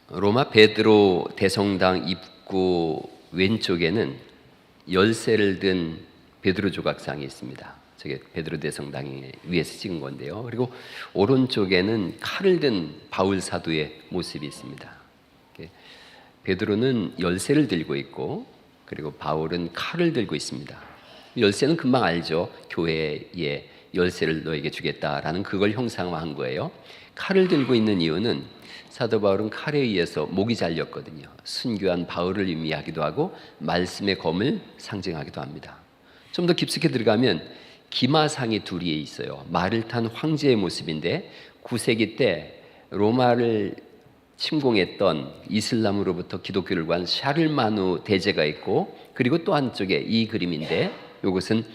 로마 베드로 대성당 입구 왼쪽에는 열쇠를 든 베드로 조각상이 있습니다. 저게 베드로 대성당 위에서 찍은 건데요. 그리고 오른쪽에는 칼을 든 바울 사도의 모습이 있습니다. 베드로는 열쇠를 들고 있고, 그리고 바울은 칼을 들고 있습니다. 열쇠는 금방 알죠. 교회에 열쇠를 너에게 주겠다라는 그걸 형상화한 거예요. 칼을 들고 있는 이유는 사도 바울은 칼에 의해서 목이 잘렸거든요. 순교한 바울을 의미하기도 하고 말씀의 검을 상징하기도 합니다. 좀 더 깊숙이 들어가면 기마상이 둘이 있어요. 말을 탄 황제의 모습인데 9세기 때 로마를 침공했던 이슬람으로부터 기독교를 구한 샤를마누 대제가 있고, 그리고 또 한쪽에 이 그림인데 이것은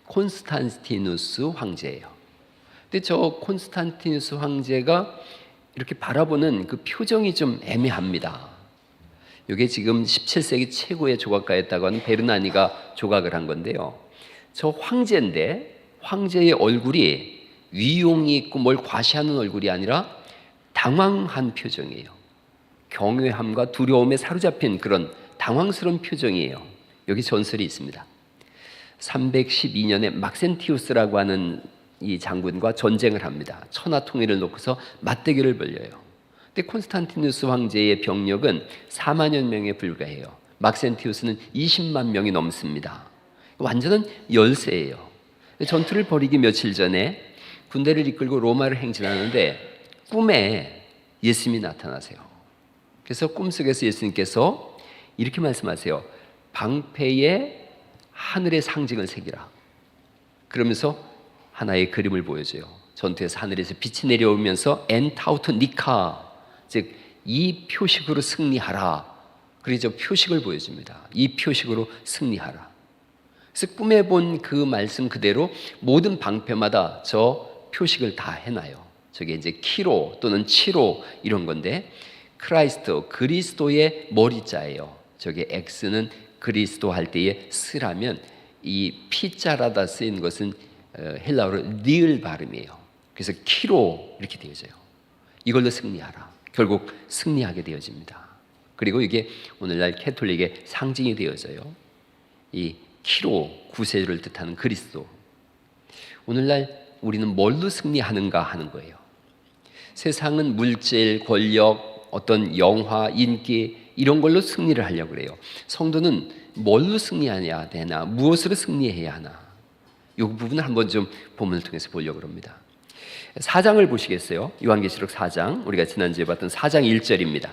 콘스탄티누스 황제예요. 근데 저 콘스탄티누스 황제가 이렇게 바라보는 그 표정이 좀 애매합니다. 이게 지금 17세기 최고의 조각가였다고 하는 베르나니가 조각을 한 건데요. 저 황제인데 황제의 얼굴이 위용이 있고 뭘 과시하는 얼굴이 아니라 당황한 표정이에요. 경외함과 두려움에 사로잡힌 그런 당황스러운 표정이에요. 여기 전설이 있습니다. 312년에 막센티우스라고 하는 이 장군과 전쟁을 합니다. 천하통일을 놓고서 맞대결을 벌여요. 근데 콘스탄티누스 황제의 병력은 4만여 명에 불과해요. 막센티우스는 20만 명이 넘습니다. 완전한 열세예요. 전투를 벌이기 며칠 전에 군대를 이끌고 로마를 행진하는데 꿈에 예수님이 나타나세요. 그래서 꿈속에서 예수님께서 이렇게 말씀하세요. 방패에 하늘의 상징을 새기라. 그러면서 하나의 그림을 보여줘요. 전투에서 하늘에서 빛이 내려오면서 엔타우트 니카, 즉 이 표식으로 승리하라. 그래서 표식을 보여줍니다. 이 표식으로 승리하라. 그래서 꿈에 본 그 말씀 그대로 모든 방패마다 저 표식을 다 해놔요. 저게 이제 키로 또는 치로 이런 건데, 크라이스트, 그리스도의 머리자예요. 저게 X는 그리스도 할 때의 스라면, 이 P자라다 쓰인 것은 헬라어로 니을 발음이에요. 그래서 키로 이렇게 되어져요. 이걸로 승리하라. 결국 승리하게 되어집니다. 그리고 이게 오늘날 캐톨릭의 상징이 되어져요. 이 키로, 구세주를 뜻하는 그리스도. 오늘날 우리는 뭘로 승리하는가 하는 거예요. 세상은 물질, 권력, 어떤 영화, 인기 이런 걸로 승리를 하려고 그래요. 성도는 뭘로 승리해야 되나? 무엇으로 승리해야 하나? 이 부분을 한번 좀 본문을 통해서 보려고 합니다. 4장을 보시겠어요? 요한계시록 4장, 우리가 지난주에 봤던 4장 1절입니다.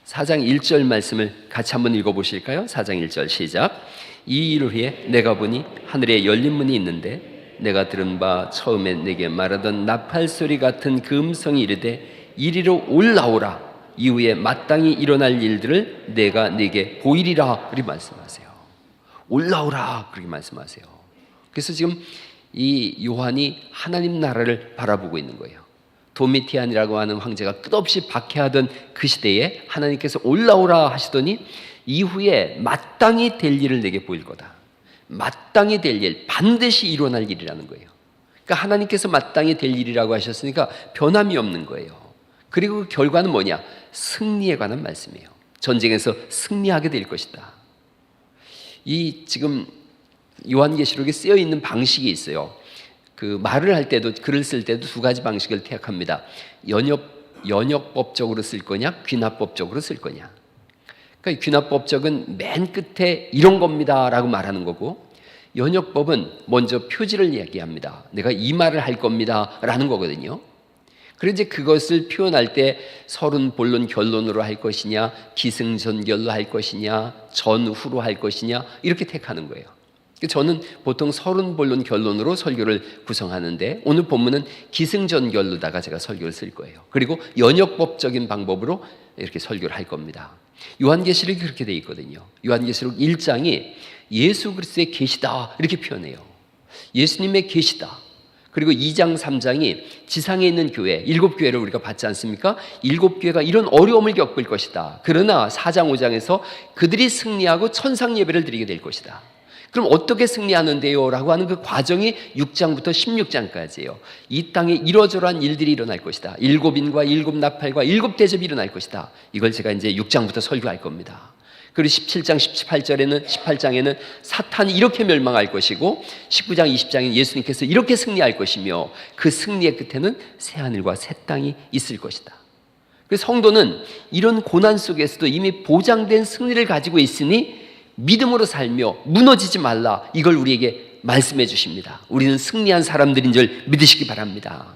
4장 1절 말씀을 같이 한번 읽어보실까요? 4장 1절 시작. 이 일을 위해 내가 보니 하늘에 열린 문이 있는데 내가 들은 바 처음에 내게 말하던 나팔소리 같은 그 음성이 이르되 이리로 올라오라. 이후에 마땅히 일어날 일들을 내가 네게 보이리라. 그렇게 말씀하세요. 올라오라. 그렇게 말씀하세요. 그래서 지금 이 요한이 하나님 나라를 바라보고 있는 거예요. 도미티안이라고 하는 황제가 끝없이 박해하던 그 시대에 하나님께서 올라오라 하시더니 이후에 마땅히 될 일을 내게 보일 거다. 마땅히 될 일, 반드시 일어날 일이라는 거예요. 그러니까 하나님께서 마땅히 될 일이라고 하셨으니까 변함이 없는 거예요. 그리고 그 결과는 뭐냐? 승리에 관한 말씀이에요. 전쟁에서 승리하게 될 것이다. 이 지금 요한계시록에 쓰여 있는 방식이 있어요. 그 말을 할 때도, 글을 쓸 때도 두 가지 방식을 택합니다. 연역법적으로 쓸 거냐, 귀납법적으로 쓸 거냐. 그러니까 귀납법적은 맨 끝에 이런 겁니다라고 말하는 거고, 연역법은 먼저 표지를 얘기합니다. 내가 이 말을 할 겁니다라는 거거든요. 그래서 이제 그것을 표현할 때 서론, 본론, 결론으로 할 것이냐, 기승전결로 할 것이냐, 전후로 할 것이냐 이렇게 택하는 거예요. 저는 보통 서론, 본론, 결론으로 설교를 구성하는데 오늘 본문은 기승전결로다가 제가 설교를 쓸 거예요. 그리고 연역법적인 방법으로 이렇게 설교를 할 겁니다. 요한계시록이 그렇게 돼 있거든요. 요한계시록 1장이 예수 그리스도의 계시다 이렇게 표현해요. 예수님의 계시다. 그리고 2장 3장이 지상에 있는 교회, 7교회를 우리가 봤지 않습니까? 7교회가 이런 어려움을 겪을 것이다. 그러나 4장 5장에서 그들이 승리하고 천상 예배를 드리게 될 것이다. 그럼 어떻게 승리하는데요? 라고 하는 그 과정이 6장부터 16장까지예요. 이 땅에 이러저러한 일들이 일어날 것이다. 7인과 7나팔과 7대접이 일어날 것이다. 이걸 제가 이제 6장부터 설교할 겁니다. 그리고 17장 18장에는 사탄이 이렇게 멸망할 것이고 19장 20장에는 예수님께서 이렇게 승리할 것이며 그 승리의 끝에는 새하늘과 새 땅이 있을 것이다. 그래서 성도는 이런 고난 속에서도 이미 보장된 승리를 가지고 있으니 믿음으로 살며 무너지지 말라, 이걸 우리에게 말씀해 주십니다. 우리는 승리한 사람들인 줄 믿으시기 바랍니다.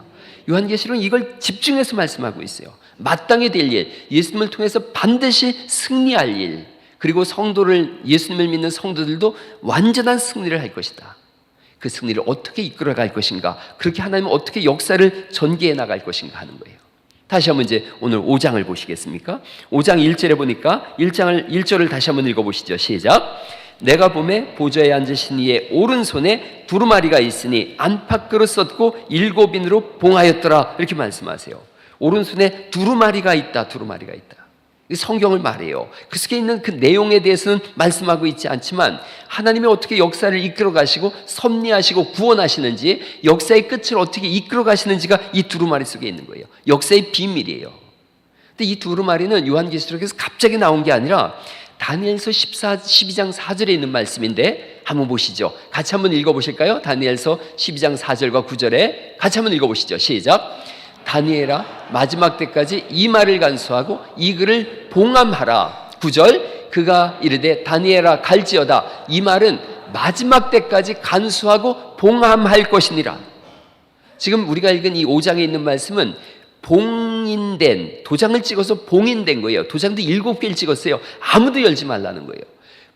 요한계시록은 이걸 집중해서 말씀하고 있어요. 마땅히 될 일, 예수님을 통해서 반드시 승리할 일, 그리고 성도를, 예수님을 믿는 성도들도 완전한 승리를 할 것이다. 그 승리를 어떻게 이끌어갈 것인가, 그렇게 하나님은 어떻게 역사를 전개해 나갈 것인가 하는 거예요. 다시 한번 이제 오늘 5장을 보시겠습니까? 5장 1절에 보니까 1절을 다시 한번 읽어보시죠. 시작. 내가 보매 보좌에 앉으신 이의 오른손에 두루마리가 있으니 안팎으로 썼고 7인으로 봉하였더라, 이렇게 말씀하세요. 오른손에 두루마리가 있다. 두루마리가 있다. 성경을 말해요. 그 속에 있는 그 내용에 대해서는 말씀하고 있지 않지만 하나님이 어떻게 역사를 이끌어 가시고 섭리하시고 구원하시는지, 역사의 끝을 어떻게 이끌어 가시는지가 이 두루마리 속에 있는 거예요. 역사의 비밀이에요. 근데 이 두루마리는 요한계시록에서 갑자기 나온 게 아니라 다니엘서 12장 4절에 있는 말씀인데 한번 보시죠. 같이 한번 읽어보실까요? 다니엘서 12장 4절과 9절에 같이 한번 읽어보시죠. 시작. 다니엘아, 마지막 때까지 이 말을 간수하고 이 글을 봉함하라. 9절, 그가 이르되 다니엘아 갈지어다. 이 말은 마지막 때까지 간수하고 봉함할 것이니라. 지금 우리가 읽은 이 5장에 있는 말씀은 봉인된, 도장을 찍어서 봉인된 거예요. 도장도 7개를 찍었어요. 아무도 열지 말라는 거예요.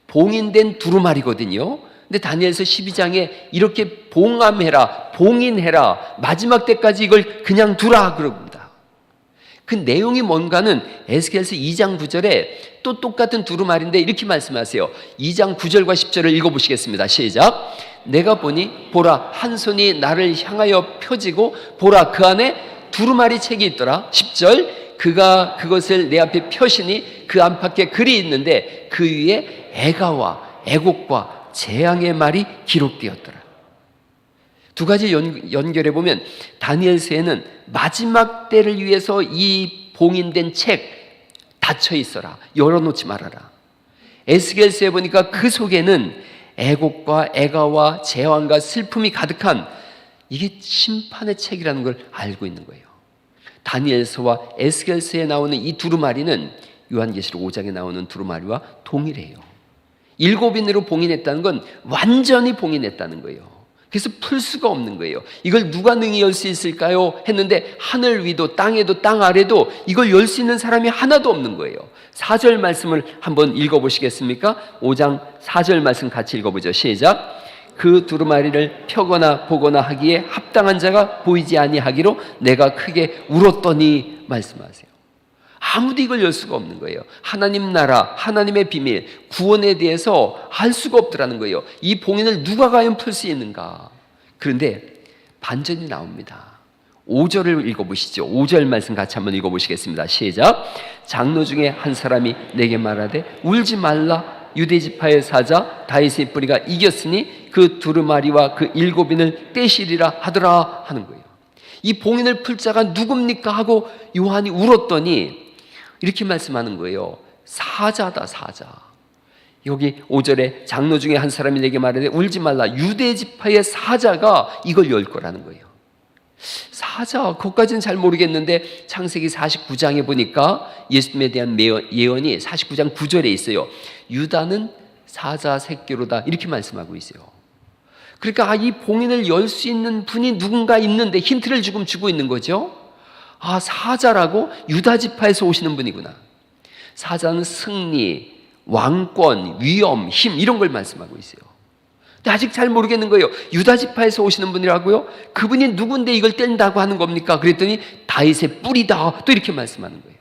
봉인된 두루마리거든요. 근데 다니엘서 12장에 이렇게 봉함해라, 봉인해라, 마지막 때까지 이걸 그냥 두라 그럽니다. 그 내용이 뭔가는 에스겔서 2장 9절에 또 똑같은 두루마리인데 이렇게 말씀하세요. 2장 9절과 10절을 읽어보시겠습니다. 시작. 내가 보니 보라, 한 손이 나를 향하여 펴지고 보라, 그 안에 두루마리 책이 있더라. 10절, 그가 그것을 내 앞에 펴시니 그 안팎에 글이 있는데 그 위에 애가와 애곡과 재앙의 말이 기록되었더라. 두 가지 연결해 보면 다니엘서에는 마지막 때를 위해서 이 봉인된 책 닫혀 있어라, 열어놓지 말아라. 에스겔서에 보니까 그 속에는 애곡과 애가와 재앙과 슬픔이 가득한, 이게 심판의 책이라는 걸 알고 있는 거예요. 다니엘서와 에스겔서에 나오는 이 두루마리는 요한계시록 5장에 나오는 두루마리와 동일해요. 7인으로 봉인했다는 건 완전히 봉인했다는 거예요. 그래서 풀 수가 없는 거예요. 이걸 누가 능히 열 수 있을까요? 했는데 하늘 위도 땅에도 땅 아래도 이걸 열 수 있는 사람이 하나도 없는 거예요. 4절 말씀을 한번 읽어보시겠습니까? 5장 4절 말씀 같이 읽어보죠. 시작. 그 두루마리를 펴거나 보거나 하기에 합당한 자가 보이지 아니하기로 내가 크게 울었더니, 말씀하세요. 아무도 이걸 열 수가 없는 거예요. 하나님 나라, 하나님의 비밀, 구원에 대해서 알 수가 없더라는 거예요. 이 봉인을 누가 과연 풀 수 있는가? 그런데 반전이 나옵니다. 5절을 읽어보시죠. 5절 말씀 같이 한번 읽어보시겠습니다. 시작. 장로 중에 한 사람이 내게 말하되 울지 말라. 유대지파의 사자 다윗의 뿌리가 이겼으니 그 두루마리와 그 7인을 떼시리라 하더라 하는 거예요. 이 봉인을 풀 자가 누굽니까? 하고 요한이 울었더니 이렇게 말씀하는 거예요. 사자다, 사자. 여기 5절에 장로 중에 한 사람이 내게 말하되 울지 말라. 유대지파의 사자가 이걸 열 거라는 거예요. 사자, 그것까지는 잘 모르겠는데 창세기 49장에 보니까 예수님에 대한 예언이 49장 9절에 있어요. 유다는 사자 새끼로다, 이렇게 말씀하고 있어요. 그러니까 이 봉인을 열 수 있는 분이 누군가 있는데 힌트를 조금 주고 있는 거죠. 사자라고 유다 지파에서 오시는 분이구나. 사자는 승리, 왕권, 위엄, 힘, 이런 걸 말씀하고 있어요. 근데 아직 잘 모르겠는 거예요. 유다 지파에서 오시는 분이라고요? 그분이 누군데 이걸 뗀다고 하는 겁니까? 그랬더니 다윗의 뿌리다, 또 이렇게 말씀하는 거예요.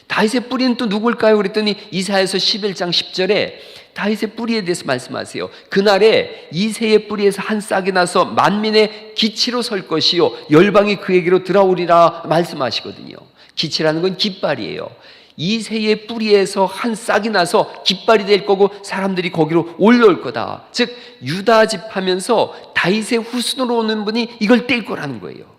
다윗의 뿌리는 또 누굴까요? 그랬더니 이사야서 11장 10절에 다윗의 뿌리에 대해서 말씀하세요. 그날에 이새의 뿌리에서 한 싹이 나서 만민의 기치로 설 것이요 열방이 그에게로 들어오리라 말씀하시거든요. 기치라는 건 깃발이에요. 이새의 뿌리에서 한 싹이 나서 깃발이 될 거고 사람들이 거기로 올라올 거다. 즉 유다 집 하면서 다윗의 후손으로 오는 분이 이걸 뗄 거라는 거예요.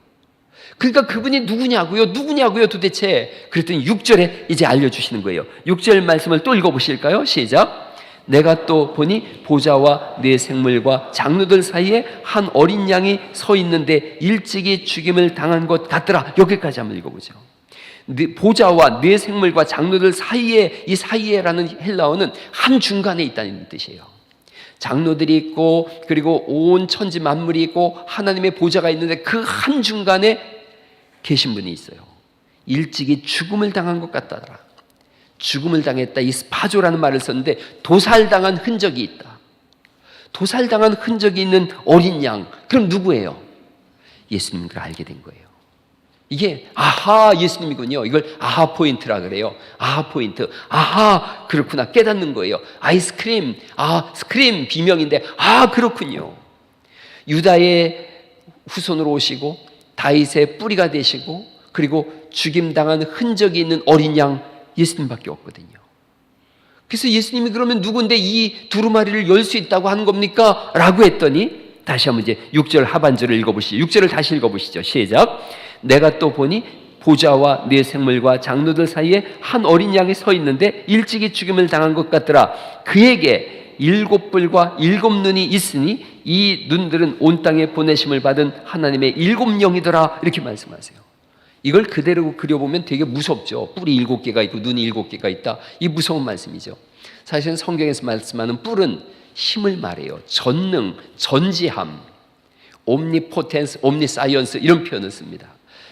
그러니까 그분이 누구냐고요 도대체. 그랬더니 6절에 이제 알려주시는 거예요. 6절 말씀을 또 읽어보실까요? 시작. 내가 또 보니 보좌와 네 생물과 장로들 사이에 한 어린 양이 서 있는데 일찍이 죽임을 당한 것 같더라. 여기까지 한번 읽어보죠. 보좌와 네 생물과 장로들 사이에, 이 사이에라는 헬라어는 한 중간에 있다는 뜻이에요. 장로들이 있고 그리고 온 천지 만물이 있고 하나님의 보좌가 있는데 그 한 중간에 계신 분이 있어요. 일찍이 죽음을 당한 것 같다더라. 죽음을 당했다. 이 스파조라는 말을 썼는데 도살당한 흔적이 있다. 도살당한 흔적이 있는 어린 양. 그럼 누구예요? 예수님인 걸 알게 된 거예요. 이게 아하 예수님이군요. 이걸 아하 포인트라 그래요. 아하 포인트. 아하 그렇구나. 깨닫는 거예요. 아이스크림. 아 스크림 비명인데 아 그렇군요. 유다의 후손으로 오시고 다윗의 뿌리가 되시고 그리고 죽임당한 흔적이 있는 어린 양 예수님밖에 없거든요. 그래서 예수님이 그러면 누군데 이 두루마리를 열 수 있다고 하는 겁니까? 라고 했더니 다시 한번 이제 6절 하반절을 읽어보시죠. 6절을 다시 읽어보시죠. 시작. 내가 또 보니 보좌와 네 생물과 장로들 사이에 한 어린 양이 서 있는데 일찍이 죽임을 당한 것 같더라. 그에게 7뿔과 7눈이 있으니 이 눈들은 온 땅에 보내심을 받은 하나님의 7영이더라. 이렇게 말씀하세요. 이걸 그대로 그려보면 되게 무섭죠. 뿔이 7개가 있고 눈이 7개가 있다. 이 무서운 말씀이죠. 사실은 성경에서 말씀하는 뿔은 힘을 말해요. 전능, 전지함, 옴니포텐스, 옴니사이언스 이런 표현을 씁니다.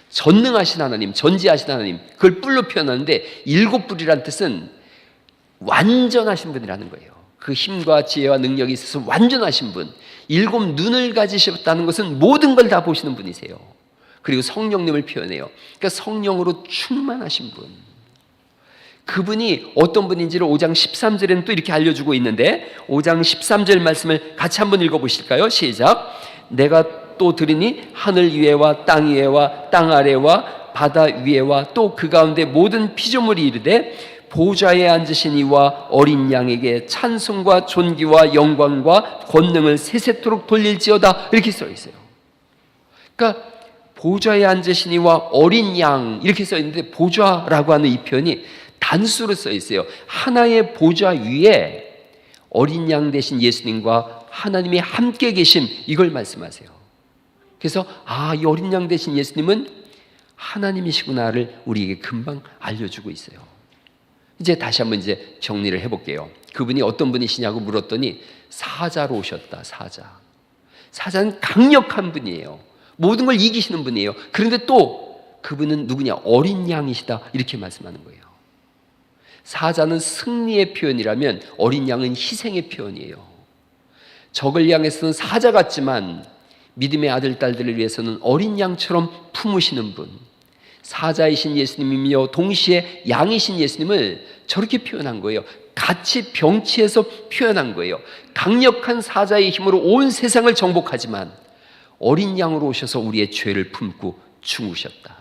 전능하신 하나님, 전지하신 하나님, 그걸 뿔로 표현하는데 7뿔이라는 뜻은 완전하신 분이라는 거예요. 그 힘과 지혜와 능력이 있어서 완전하신 분. 7눈을 가지셨다는 것은 모든 걸 다 보시는 분이세요. 그리고 성령님을 표현해요. 그러니까 성령으로 충만하신 분. 그분이 어떤 분인지를 5장 13절에는 또 이렇게 알려주고 있는데 5장 13절 말씀을 같이 한번 읽어보실까요? 시작. 내가 또 들으니 하늘 위에와 땅 위에와 땅 아래와 바다 위에와 또 그 가운데 모든 피조물이 이르되 보좌에 앉으신 이와 어린 양에게 찬송과 존귀와 영광과 권능을 세세토록 돌릴지어다. 이렇게 써 있어요. 그러니까 보좌에 앉으신 이와 어린 양 이렇게 써 있는데 보좌라고 하는 이 표현이 단수로 써 있어요. 하나의 보좌 위에 어린 양 되신 예수님과 하나님이 함께 계심 이걸 말씀하세요. 그래서 이 어린 양 되신 예수님은 하나님이시구나를 우리에게 금방 알려주고 있어요. 이제 다시 한번 이제 정리를 해볼게요. 그분이 어떤 분이시냐고 물었더니 사자로 오셨다. 사자는 강력한 분이에요. 모든 걸 이기시는 분이에요. 그런데 또 그분은 누구냐? 어린 양이시다. 이렇게 말씀하는 거예요. 사자는 승리의 표현이라면 어린 양은 희생의 표현이에요. 적을 향해서는 사자 같지만 믿음의 아들, 딸들을 위해서는 어린 양처럼 품으시는 분. 사자이신 예수님이며 동시에 양이신 예수님을 저렇게 표현한 거예요. 같이 병치해서 표현한 거예요. 강력한 사자의 힘으로 온 세상을 정복하지만 어린 양으로 오셔서 우리의 죄를 품고 죽으셨다.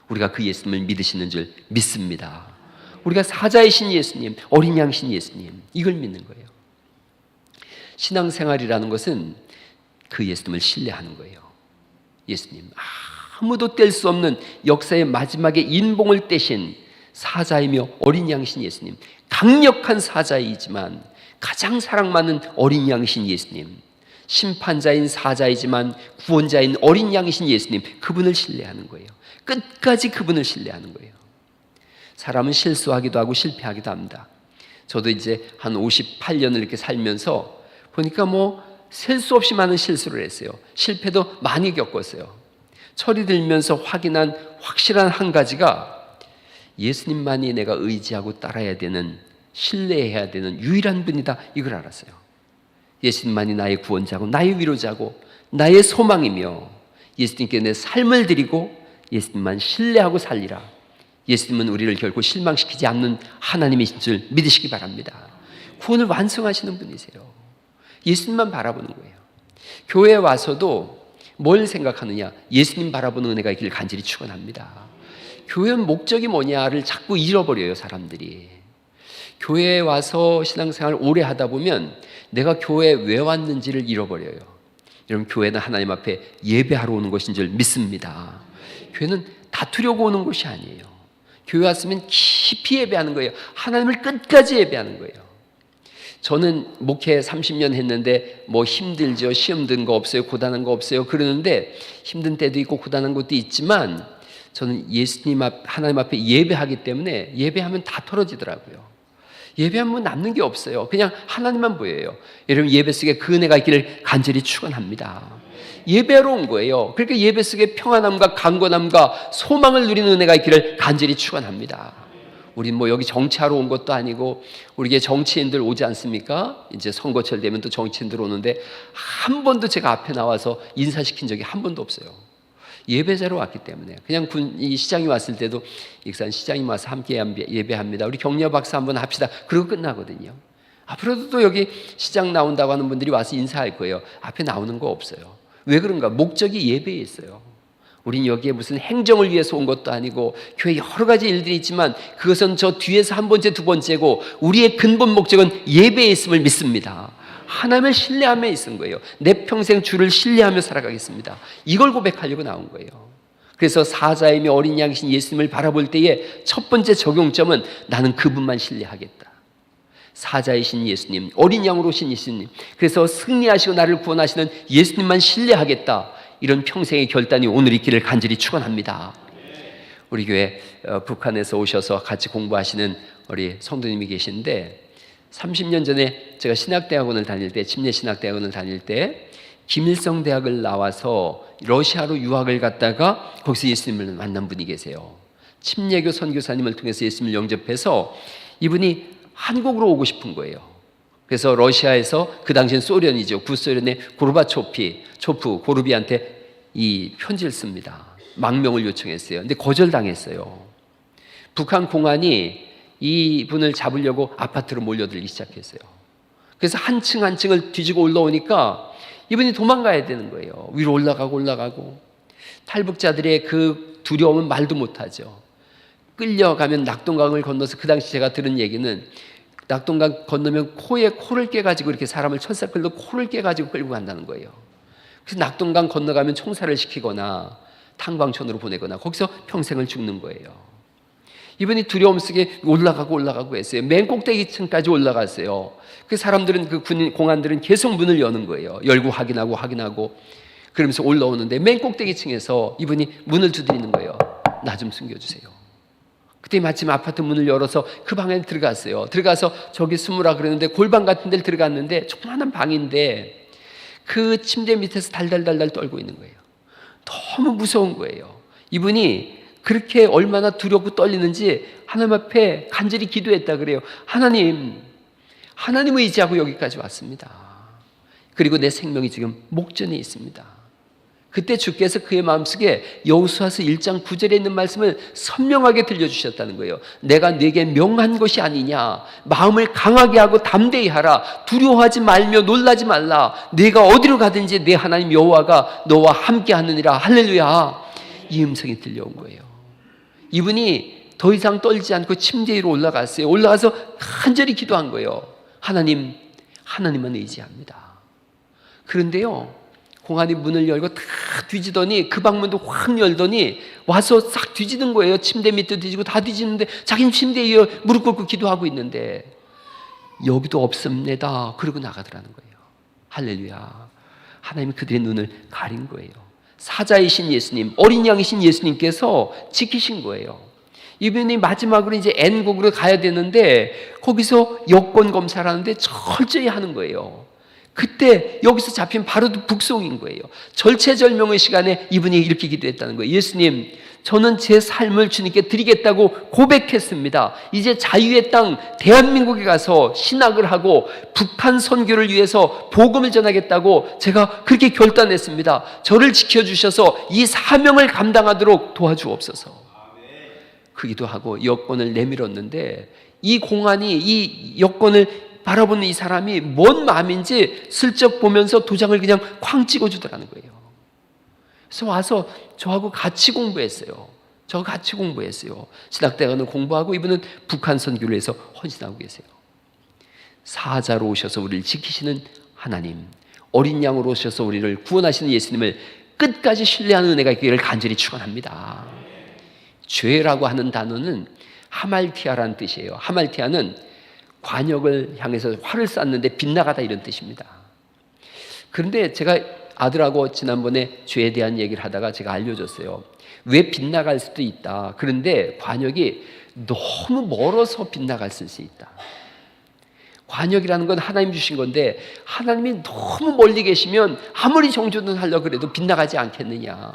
우리가 그 예수님을 믿으시는 줄 믿습니다. 우리가 사자이신 예수님, 어린 양이신 예수님 이걸 믿는 거예요. 신앙생활이라는 것은 그 예수님을 신뢰하는 거예요. 예수님 아무도 뗄 수 없는 역사의 마지막에 인봉을 떼신 사자이며 어린 양이신 예수님, 강력한 사자이지만 가장 사랑받는 어린 양이신 예수님, 심판자인 사자이지만 구원자인 어린 양이신 예수님, 그분을 신뢰하는 거예요. 끝까지 그분을 신뢰하는 거예요. 사람은 실수하기도 하고 실패하기도 합니다. 저도 이제 한 58년을 이렇게 살면서 보니까 셀 수 없이 많은 실수를 했어요. 실패도 많이 겪었어요. 철이 들면서 확인한 확실한 한 가지가 예수님만이 내가 의지하고 따라야 되는, 신뢰해야 되는 유일한 분이다, 이걸 알았어요. 예수님만이 나의 구원자고 나의 위로자고 나의 소망이며 예수님께 내 삶을 드리고 예수님만 신뢰하고 살리라. 예수님은 우리를 결코 실망시키지 않는 하나님이신 줄 믿으시기 바랍니다. 구원을 완성하시는 분이세요. 예수님만 바라보는 거예요. 교회에 와서도 뭘 생각하느냐? 예수님 바라보는 은혜가 있기를 간절히 축원합니다. 교회 목적이 뭐냐를 자꾸 잃어버려요, 사람들이. 교회에 와서 신앙생활을 오래 하다 보면 내가 교회에 왜 왔는지를 잃어버려요. 여러분, 교회는 하나님 앞에 예배하러 오는 것인 줄 믿습니다. 교회는 다투려고 오는 것이 아니에요. 교회 왔으면 깊이 예배하는 거예요. 하나님을 끝까지 예배하는 거예요. 저는 목회 30년 했는데 뭐 힘들죠. 시험 든 거 없어요. 고단한 거 없어요. 그러는데 힘든 때도 있고 고단한 것도 있지만 저는 예수님 앞, 하나님 앞에 예배하기 때문에 예배하면 다 털어지더라고요. 예배하면 남는 게 없어요. 그냥 하나님만 보여요. 여러분, 예배 속에 그 은혜가 있기를 간절히 축원합니다. 예배로 온 거예요. 그러니까 예배 속에 평안함과 강건함과 소망을 누리는 은혜가 있기를 간절히 축원합니다. 우린 뭐 여기 정치하러 온 것도 아니고, 우리에게 정치인들 오지 않습니까? 이제 선거철 되면 또 정치인들 오는데 한 번도 제가 앞에 나와서 인사시킨 적이 한 번도 없어요. 예배자로 왔기 때문에. 그냥 이 시장이 왔을 때도 익산 시장님 와서 함께 예배합니다. 우리 격려 박수 한번 합시다. 그러고 끝나거든요. 앞으로도 또 여기 시장 나온다고 하는 분들이 와서 인사할 거예요. 앞에 나오는 거 없어요. 왜 그런가? 목적이 예배에 있어요. 우린 여기에 무슨 행정을 위해서 온 것도 아니고, 교회 여러 가지 일들이 있지만 그것은 저 뒤에서 한 번째 두 번째고, 우리의 근본 목적은 예배에 있음을 믿습니다. 하나님을 신뢰함에 있은 거예요. 내 평생 주를 신뢰하며 살아가겠습니다. 이걸 고백하려고 나온 거예요. 그래서 사자이며 어린 양이신 예수님을 바라볼 때에 첫 번째 적용점은 나는 그분만 신뢰하겠다. 사자이신 예수님, 어린 양으로 오신 예수님, 그래서 승리하시고 나를 구원하시는 예수님만 신뢰하겠다. 이런 평생의 결단이 오늘 있기를 간절히 축원합니다. 우리 교회 북한에서 오셔서 같이 공부하시는 우리 성도님이 계신데, 30년 전에 제가 신학대학원을 다닐 때, 침례신학대학원을 다닐 때 김일성 대학을 나와서 러시아로 유학을 갔다가 거기서 예수님을 만난 분이 계세요. 침례교 선교사님을 통해서 예수님을 영접해서 이분이 한국으로 오고 싶은 거예요. 그래서 러시아에서, 그 당시엔 소련이죠, 구소련의 고르비한테 이 편지를 씁니다. 망명을 요청했어요. 근데 거절당했어요. 북한 공안이 이 분을 잡으려고 아파트로 몰려들기 시작했어요. 그래서 한 층 한 층을 뒤지고 올라오니까 이분이 도망가야 되는 거예요. 위로 올라가고. 탈북자들의 그 두려움은 말도 못하죠. 끌려가면 낙동강을 건너서, 그 당시 제가 들은 얘기는 낙동강 건너면 코에 코를 깨가지고 이렇게 사람을 철사끌로 코를 깨가지고 끌고 간다는 거예요. 그래서 낙동강 건너가면 총살을 시키거나 탕방촌으로 보내거나 거기서 평생을 죽는 거예요. 이분이 두려움 속에 올라가고 했어요. 맨 꼭대기층까지 올라갔어요. 그 사람들은, 그 공안들은 계속 문을 여는 거예요. 열고 확인하고 그러면서 올라오는데 맨 꼭대기층에서 이분이 문을 두드리는 거예요. 나 좀 숨겨주세요. 그때 마침 아파트 문을 열어서 그 방에 들어갔어요. 들어가서 저기 숨으라 그러는데 골방 같은 데를 들어갔는데 조그마한 방인데 그 침대 밑에서 달달달달 떨고 있는 거예요. 너무 무서운 거예요. 이분이 그렇게 얼마나 두렵고 떨리는지 하나님 앞에 간절히 기도했다 그래요. 하나님을 의지하고 여기까지 왔습니다. 그리고 내 생명이 지금 목전에 있습니다. 그때 주께서 그의 마음속에 여호수아서 1장 9절에 있는 말씀을 선명하게 들려주셨다는 거예요. 내가 네게 명한 것이 아니냐. 마음을 강하게 하고 담대히 하라. 두려워하지 말며 놀라지 말라. 네가 어디로 가든지 내 하나님 여호와가 너와 함께 하느니라. 할렐루야. 이 음성이 들려온 거예요. 이분이 더 이상 떨지 않고 침대 위로 올라갔어요. 올라가서 간절히 기도한 거예요. 하나님만 의지합니다. 그런데요, 공안이 문을 열고 다 뒤지더니, 그 방문도 확 열더니 와서 싹 뒤지는 거예요. 침대 밑도 뒤지고 다 뒤지는데 자기는 침대 위에 무릎 꿇고 기도하고 있는데 여기도 없습니다. 그러고 나가더라는 거예요. 할렐루야. 하나님이 그들의 눈을 가린 거예요. 사자이신 예수님, 어린 양이신 예수님께서 지키신 거예요. 이분이 마지막으로 이제 N국으로 가야 되는데 거기서 여권 검사를 하는데 철저히 하는 거예요. 그때 여기서 잡힌 바로 북송인 거예요. 절체절명의 시간에 이분이 이렇게 기도했다는 거예요. 예수님, 저는 제 삶을 주님께 드리겠다고 고백했습니다. 이제 자유의 땅 대한민국에 가서 신학을 하고 북한 선교를 위해서 복음을 전하겠다고 제가 그렇게 결단했습니다. 저를 지켜주셔서 이 사명을 감당하도록 도와주옵소서. 그 기도하고 여권을 내밀었는데 이 공안이 이 여권을 바라보는 이 사람이 뭔 마음인지 슬쩍 보면서 도장을 그냥 쾅 찍어주더라는 거예요. 그래서 와서 저하고 같이 공부했어요. 저 같이 공부했어요. 신학대학원은 공부하고 이분은 북한 선교를 해서 헌신하고 계세요. 사자로 오셔서 우리를 지키시는 하나님, 어린 양으로 오셔서 우리를 구원하시는 예수님을 끝까지 신뢰하는 은혜가 있기를 간절히 축원합니다. 죄라고 하는 단어는 하말티아라는 뜻이에요. 하말티아는 관역을 향해서 활을 쐈는데 빗나가다 이런 뜻입니다. 그런데 제가 아들하고 지난번에 죄에 대한 얘기를 하다가 제가 알려줬어요. 왜 빗나갈 수도 있다. 그런데 관역이 너무 멀어서 빗나갈 수 있다. 관역이라는 건 하나님 주신 건데 하나님이 너무 멀리 계시면 아무리 정조는 하려고 그래도 빗나가지 않겠느냐.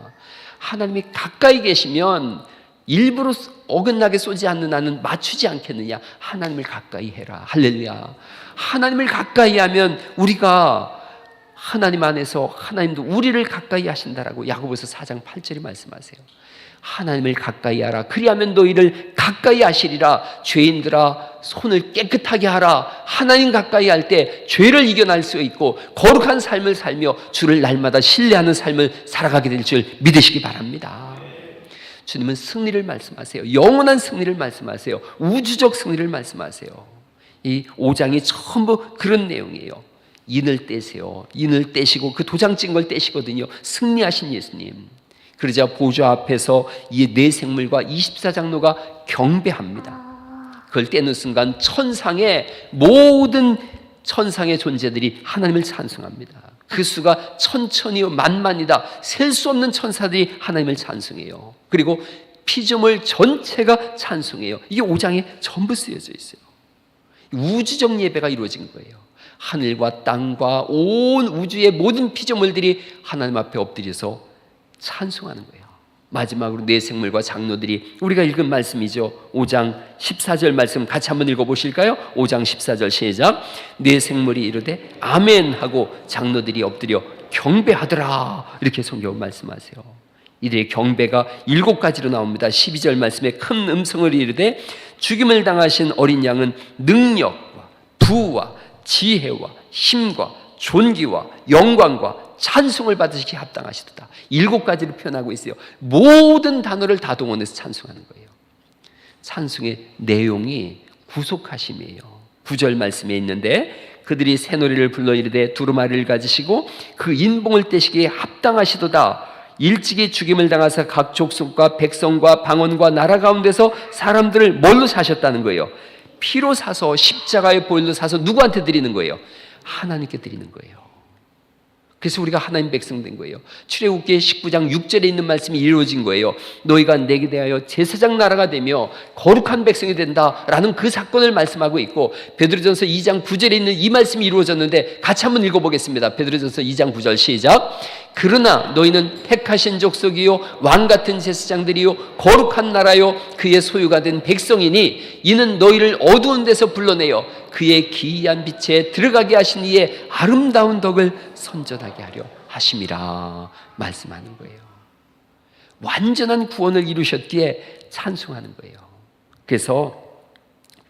하나님이 가까이 계시면 일부러 어긋나게 쏘지 않는 나는 맞추지 않겠느냐. 하나님을 가까이 해라. 할렐루야. 하나님을 가까이 하면 우리가 하나님 안에서 하나님도 우리를 가까이 하신다라고 야고보서 4장 8절에 말씀하세요. 하나님을 가까이 하라. 그리하면 너희를 가까이 하시리라. 죄인들아 손을 깨끗하게 하라. 하나님 가까이 할 때 죄를 이겨낼 수 있고 거룩한 삶을 살며 주를 날마다 신뢰하는 삶을 살아가게 될 줄 믿으시기 바랍니다. 주님은 승리를 말씀하세요. 영원한 승리를 말씀하세요. 우주적 승리를 말씀하세요. 이 5장이 전부 그런 내용이에요. 인을 떼세요. 인을 떼시고 그 도장 찍은 걸 떼시거든요. 승리하신 예수님. 그러자 보좌 앞에서 이 네 생물과 24장로가 경배합니다. 그걸 떼는 순간 천상의 모든 천상의 존재들이 하나님을 찬송합니다. 그 수가 천천히요 만만이다. 셀 수 없는 천사들이 하나님을 찬송해요. 그리고 피조물 전체가 찬송해요. 이게 5장에 전부 쓰여져 있어요. 우주적 예배가 이루어진 거예요. 하늘과 땅과 온 우주의 모든 피조물들이 하나님 앞에 엎드려서 찬송하는 거예요. 마지막으로 네 생물과 장로들이 우리가 읽은 말씀이죠. 5장 14절 말씀 같이 한번 읽어보실까요? 5장 14절 시작. 네 생물이 이르되 아멘 하고 장로들이 엎드려 경배하더라. 이렇게 성경 말씀하세요. 이들의 경배가 7가지로 나옵니다. 12절 말씀에 큰 음성을 이르되 죽임을 당하신 어린 양은 능력과 부와 지혜와 힘과 존귀와 영광과 찬송을 받으시기 합당하시도다. 7가지를 표현하고 있어요. 모든 단어를 다 동원해서 찬송하는 거예요. 찬송의 내용이 구속하심이에요. 9절 말씀에 있는데 그들이 새노래를 불러 이르되 두루마리를 가지시고 그 인봉을 떼시기에 합당하시도다. 일찍이 죽임을 당하사 각 족속과 백성과 방언과 나라 가운데서 사람들을 뭘로 사셨다는 거예요? 피로 사서 십자가의 보혈로 사서 누구한테 드리는 거예요? 하나님께 드리는 거예요. 그래서 우리가 하나님 백성 된 거예요. 출애굽기 19장 6절에 있는 말씀이 이루어진 거예요. 너희가 내게 대하여 제사장 나라가 되며 거룩한 백성이 된다라는 그 사건을 말씀하고 있고 베드로전서 2장 9절에 있는 이 말씀이 이루어졌는데 같이 한번 읽어보겠습니다. 베드로전서 2장 9절 시작. 그러나 너희는 택하신 족속이요 왕같은 제사장들이요 거룩한 나라요 그의 소유가 된 백성이니 이는 너희를 어두운 데서 불러내어 그의 기이한 빛에 들어가게 하신 이의 아름다운 덕을 선전하게 하려 하심이라 말씀하는 거예요. 완전한 구원을 이루셨기에 찬송하는 거예요. 그래서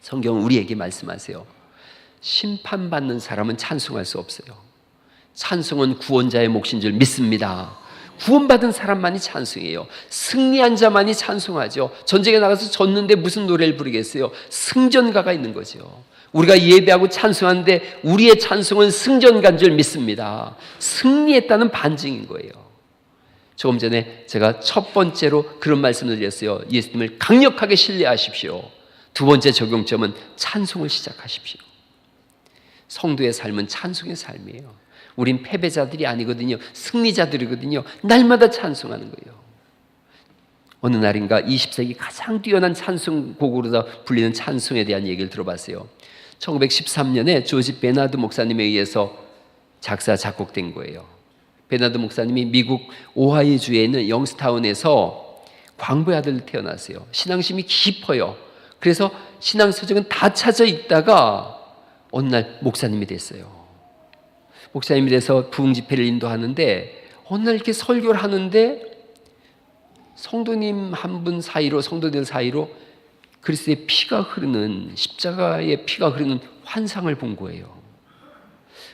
성경은 우리에게 말씀하세요. 심판받는 사람은 찬송할 수 없어요. 찬송은 구원자의 몫인 줄 믿습니다. 구원받은 사람만이 찬송해요. 승리한 자만이 찬송하죠. 전쟁에 나가서 졌는데 무슨 노래를 부르겠어요? 승전가가 있는 거죠. 우리가 예배하고 찬송하는데 우리의 찬송은 승전가인 줄 믿습니다. 승리했다는 반증인 거예요. 조금 전에 제가 첫 번째로 그런 말씀을 드렸어요. 예수님을 강력하게 신뢰하십시오. 두 번째 적용점은 찬송을 시작하십시오. 성도의 삶은 찬송의 삶이에요. 우린 패배자들이 아니거든요. 승리자들이거든요. 날마다 찬송하는 거예요. 어느 날인가 20세기 가장 뛰어난 찬송곡으로 불리는 찬송에 대한 얘기를 들어봤어요. 1913년에 조지 베나드 목사님에 의해서 작사 작곡된 거예요. 베나드 목사님이 미국 오하이주에 있는 영스타운에서 광부의 아들로 태어났어요. 신앙심이 깊어요. 그래서 신앙서적은 다 찾아 읽다가 어느 날 목사님이 됐어요. 목사님이 돼서 부흥 집회를 인도하는데 어느 날 이렇게 설교를 하는데 성도님 한 분 사이로 성도들 사이로 그리스도의 피가 흐르는 십자가의 피가 흐르는 환상을 본 거예요.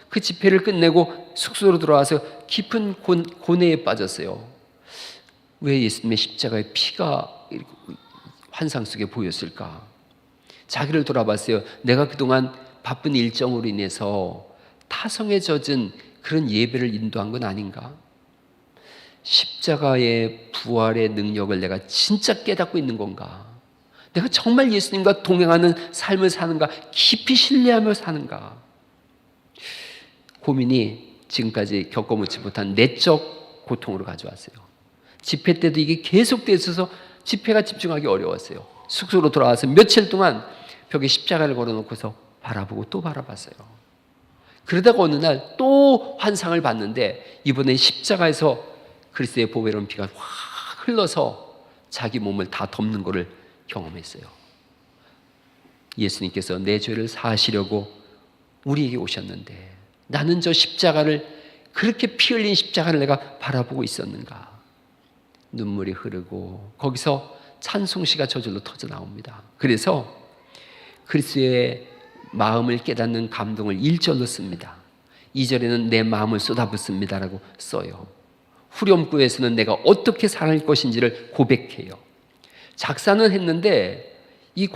그 집회를 끝내고 숙소로 돌아와서 깊은 고뇌에 빠졌어요. 왜 예수님의 십자가의 피가 환상 속에 보였을까? 자기를 돌아봤어요. 내가 그동안 바쁜 일정으로 인해서 타성에 젖은 그런 예배를 인도한 건 아닌가? 십자가의 부활의 능력을 내가 진짜 깨닫고 있는 건가? 내가 정말 예수님과 동행하는 삶을 사는가? 깊이 신뢰하며 사는가? 고민이 지금까지 겪어보지 못한 내적 고통으로 가져왔어요. 집회 때도 이게 계속돼 있어서 집회가 집중하기 어려웠어요. 숙소로 돌아와서 며칠 동안 벽에 십자가를 걸어놓고서 바라보고 또 바라봤어요. 그러다가 어느 날 또 환상을 봤는데 이번에 십자가에서 그리스도의 보배로운 피가 확 흘러서 자기 몸을 다 덮는 것을 경험했어요. 예수님께서 내 죄를 사하시려고 우리에게 오셨는데 나는 저 십자가를, 그렇게 피 흘린 십자가를 내가 바라보고 있었는가? 눈물이 흐르고 거기서 찬송시가 저절로 터져 나옵니다. 그래서 그리스도의 마음을 깨닫는 감동을 1절로 씁니다. 2절에는 내 마음을 쏟아붓습니다라고 써요. 후렴구에서는 내가 어떻게 살아갈 것인지를 고백해요. 작사는 했는데 이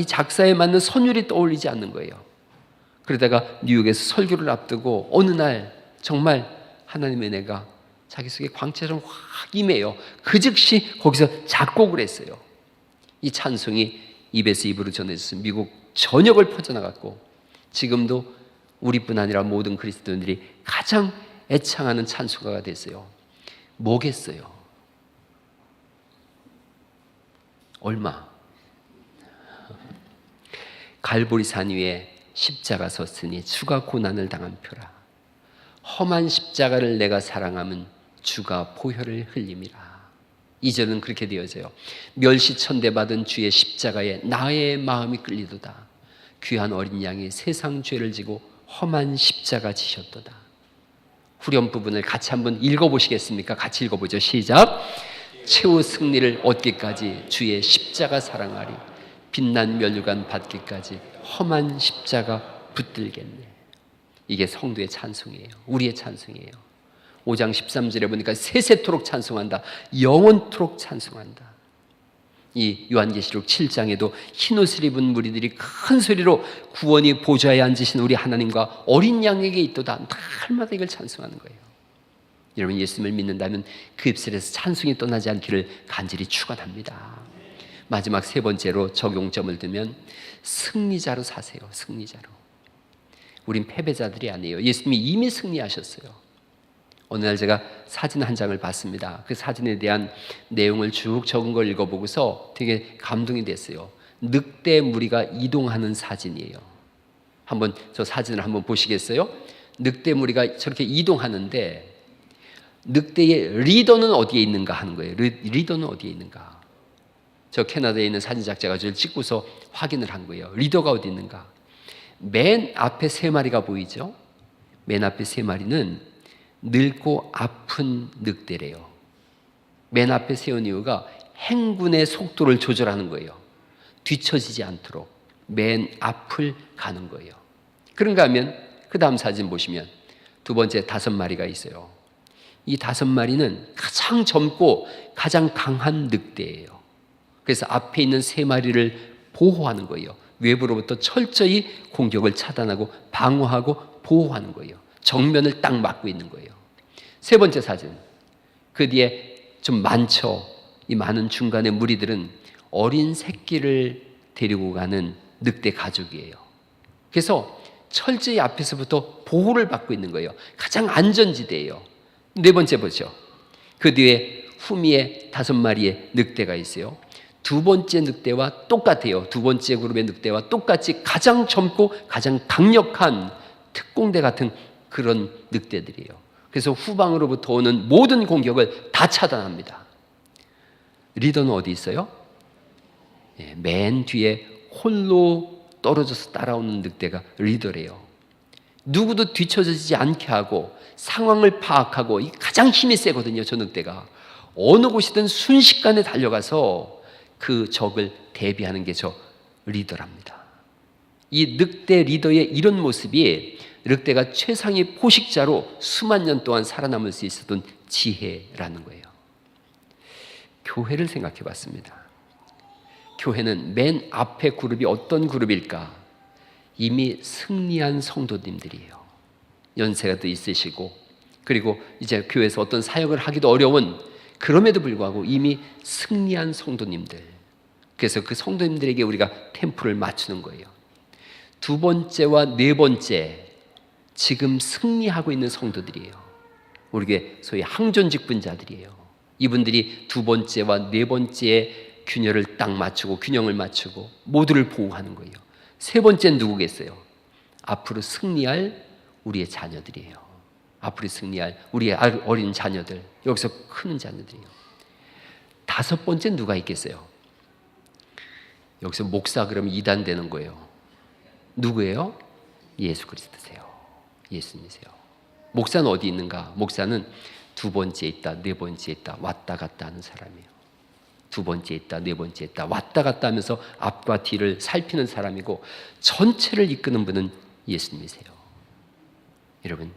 작사에 맞는 선율이 떠올리지 않는 거예요. 그러다가 뉴욕에서 설교를 앞두고 어느 날 정말 하나님의 은혜가 자기 속에 광채처럼 확 임해요. 그 즉시 거기서 작곡을 했어요. 이 찬송이 입에서 입으로 전해져서 미국 전역을 퍼져나갔고 지금도 우리뿐 아니라 모든 그리스도인들이 가장 애창하는 찬송가가 됐어요. 뭐겠어요? 얼마? 갈보리산 위에 십자가 섰으니 주가 고난을 당한 표라. 험한 십자가를 내가 사랑함은 주가 보혈을 흘림이라. 2절은 그렇게 되어져요. 멸시천대 받은 주의 십자가에 나의 마음이 끌리도다. 귀한 어린 양이 세상 죄를 지고 험한 십자가 지셨도다. 후렴 부분을 같이 한번 읽어보시겠습니까? 같이 읽어보죠. 시작. 최후 승리를 얻기까지 주의 십자가 사랑하리. 빛난 면류관 받기까지 험한 십자가 붙들겠네. 이게 성도의 찬송이에요. 우리의 찬송이에요. 5장 13절에 보니까 세세토록 찬송한다. 영원토록 찬송한다. 이 요한계시록 7장에도 흰옷을 입은 무리들이 큰 소리로 구원이 보좌에 앉으신 우리 하나님과 어린 양에게 있도다. 날마다 이걸 찬송하는 거예요. 여러분 예수님을 믿는다면 그 입술에서 찬송이 떠나지 않기를 간절히 축원합니다. 마지막 세 번째로 적용점을 두면 승리자로 사세요. 승리자로. 우린 패배자들이 아니에요. 예수님이 이미 승리하셨어요. 어느 날 제가 사진 한 장을 봤습니다. 그 사진에 대한 내용을 쭉 적은 걸 읽어보고서 되게 감동이 됐어요. 늑대 무리가 이동하는 사진이에요. 한번 저 사진을 한번 보시겠어요? 늑대 무리가 저렇게 이동하는데 늑대의 리더는 어디에 있는가 하는 거예요. 리더는 어디에 있는가? 저 캐나다에 있는 사진작자가 저를 찍고서 확인을 한 거예요. 리더가 어디 있는가? 맨 앞에 세 마리가 보이죠? 맨 앞에 세 마리는 늙고 아픈 늑대래요. 맨 앞에 세운 이유가 행군의 속도를 조절하는 거예요. 뒤처지지 않도록 맨 앞을 가는 거예요. 그런가 하면 그 다음 사진 보시면 두 번째 5마리가 있어요. 이 5마리는 가장 젊고 가장 강한 늑대예요. 그래서 앞에 있는 3마리를 보호하는 거예요. 외부로부터 철저히 공격을 차단하고 방어하고 보호하는 거예요. 정면을 딱 막고 있는 거예요. 세 번째 사진. 그 뒤에 좀 많죠. 이 많은 중간의 무리들은 어린 새끼를 데리고 가는 늑대 가족이에요. 그래서 철저히 앞에서부터 보호를 받고 있는 거예요. 가장 안전지대예요. 네 번째 보죠. 그 뒤에 후미에 5마리의 늑대가 있어요. 두 번째 늑대와 똑같아요. 두 번째 그룹의 늑대와 똑같이 가장 젊고 가장 강력한 특공대 같은 그런 늑대들이에요. 그래서 후방으로부터 오는 모든 공격을 다 차단합니다. 리더는 어디 있어요? 맨 뒤에 홀로 떨어져서 따라오는 늑대가 리더래요. 누구도 뒤처지지 않게 하고 상황을 파악하고 가장 힘이 세거든요. 저 늑대가 어느 곳이든 순식간에 달려가서 그 적을 대비하는 게 저 리더랍니다. 이 늑대 리더의 이런 모습이 늑대가 최상의 포식자로 수만 년 동안 살아남을 수 있었던 지혜라는 거예요. 교회를 생각해 봤습니다. 교회는 맨 앞에 그룹이 어떤 그룹일까? 이미 승리한 성도님들이에요. 연세가 더 있으시고, 그리고 이제 교회에서 어떤 사역을 하기도 어려운, 그럼에도 불구하고 이미 승리한 성도님들. 그래서 그 성도님들에게 우리가 템플을 맞추는 거예요. 두 번째와 네 번째, 지금 승리하고 있는 성도들이에요. 우리 교회 소위 항존직분자들이에요. 이분들이 두 번째와 네 번째의 균열을 딱 맞추고, 균형을 맞추고 모두를 보호하는 거예요. 세 번째는 누구겠어요? 앞으로 승리할 우리의 자녀들이에요. 앞으로 승리할 우리의 어린 자녀들, 여기서 크는 자녀들이에요. 다섯 번째는 누가 있겠어요? 여기서 목사 그러면 이단 되는 거예요. 누구예요? 예수 그리스도세요. 예수님이세요. 목사는 어디 있는가? 목사는 두 번째에 있다, 네 번째에 있다, 왔다 갔다 하는 사람이에요. 두 번째에 있다, 네 번째에 있다, 왔다 갔다 하면서 앞과 뒤를 살피는 사람이고, 전체를 이끄는 분은 예수님이세요. 여러분,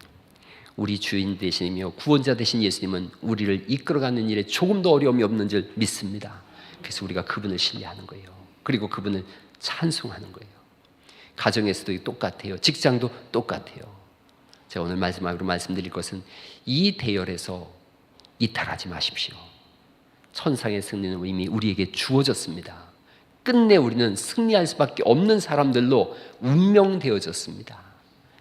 우리 주인 되시며 구원자 되신 예수님은 우리를 이끌어가는 일에 조금 더 어려움이 없는 줄 믿습니다. 그래서 우리가 그분을 신뢰하는 거예요. 그리고 그분을 찬송하는 거예요. 가정에서도 똑같아요. 직장도 똑같아요. 제가 오늘 마지막으로 말씀드릴 것은, 이 대열에서 이탈하지 마십시오. 천상의 승리는 이미 우리에게 주어졌습니다. 끝내 우리는 승리할 수밖에 없는 사람들로 운명되어졌습니다.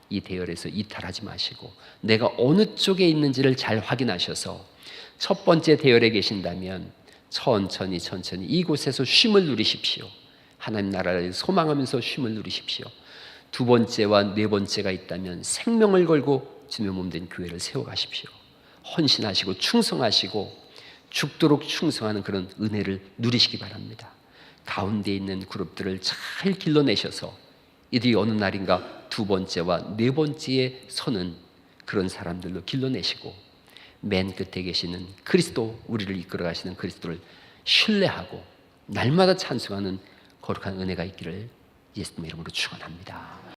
이 대열에서 이탈하지 마시고 내가 어느 쪽에 있는지를 잘 확인하셔서, 첫 번째 대열에 계신다면 천천히 이곳에서 쉼을 누리십시오. 하나님 나라를 소망하면서 쉼을 누리십시오. 두 번째와 네 번째가 있다면 생명을 걸고 주님의 몸된 교회를 세워가십시오. 헌신하시고 충성하시고 죽도록 충성하는 그런 은혜를 누리시기 바랍니다. 가운데 있는 그룹들을 잘 길러내셔서 이들이 어느 날인가 두 번째와 네 번째에 서는 그런 사람들로 길러내시고, 맨 끝에 계시는 그리스도, 우리를 이끌어 가시는 그리스도를 신뢰하고 날마다 찬송하는 거룩한 은혜가 있기를 예수님의 이름으로 축원합니다.